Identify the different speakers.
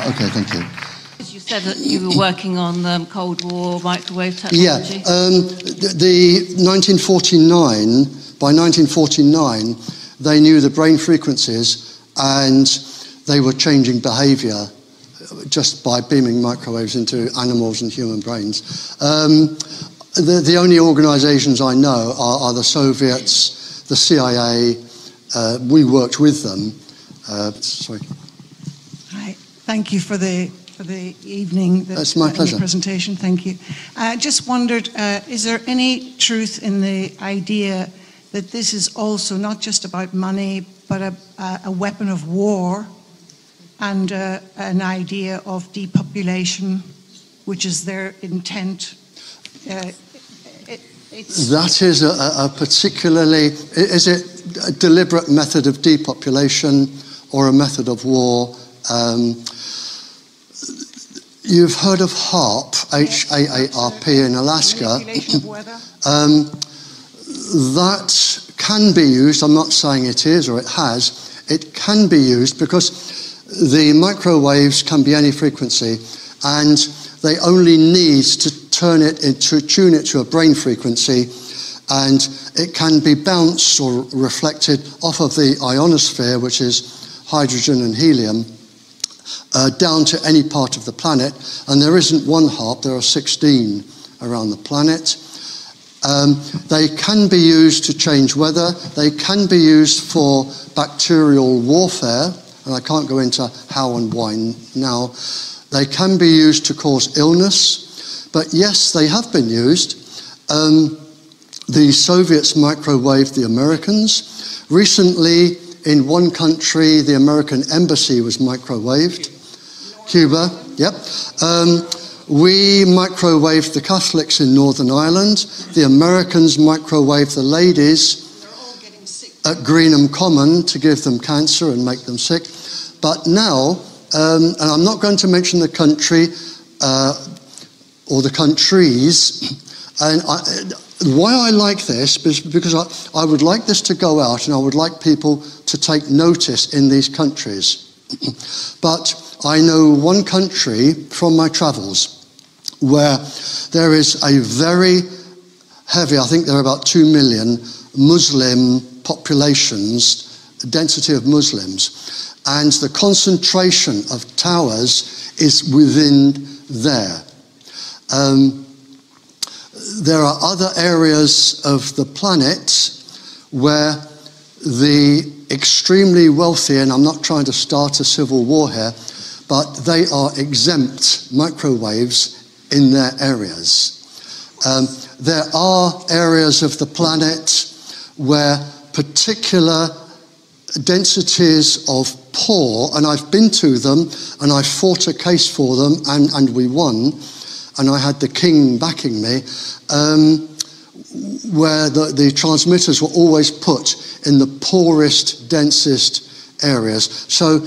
Speaker 1: Okay, thank you.
Speaker 2: You said that you were working on Cold War microwave technology.
Speaker 1: Yeah, by 1949, they knew the brain frequencies and they were changing behavior just by beaming microwaves into animals and human brains. The only organizations I know are the Soviets, the CIA. We worked with them. Sorry.
Speaker 3: Hi. Thank you for the evening.
Speaker 1: That's my pleasure.
Speaker 3: The presentation. Thank you. I just wondered, is there any truth in the idea that this is also not just about money, but a weapon of war and an idea of depopulation, which is their intent?
Speaker 1: That is a particularly, is it a deliberate method of depopulation or a method of war? You've heard of HAARP, H-A-A-R-P in Alaska. That can be used, I'm not saying it is or it has, it can be used because the microwaves can be any frequency and they only need to tune it to a brain frequency, and it can be bounced or reflected off of the ionosphere, which is hydrogen and helium, down to any part of the planet. And there isn't one HAARP, there are 16 around the planet. They can be used to change weather. They can be used for bacterial warfare, and I can't go into how and why now. They can be used to cause illness, but yes, they have been used. The Soviets microwaved the Americans. Recently, in one country, the American embassy was microwaved. Cuba, yep. We microwaved the Catholics in Northern Ireland. The Americans microwaved the ladies at Greenham Common to give them cancer and make them sick. But now, and I'm not going to mention the country or the countries, and why I like this is because I would like this to go out and I would like people to take notice in these countries. But I know one country from my travels where there is a very heavy, I think there are about 2 million Muslim populations, density of Muslims, and the concentration of towers is within there. There are other areas of the planet where the extremely wealthy, and I'm not trying to start a civil war here, but they are exempt microwaves in their areas. There are areas of the planet where particular densities of poor, and I've been to them and I fought a case for them and we won, and I had the king backing me, where the transmitters were always put in the poorest, densest areas. So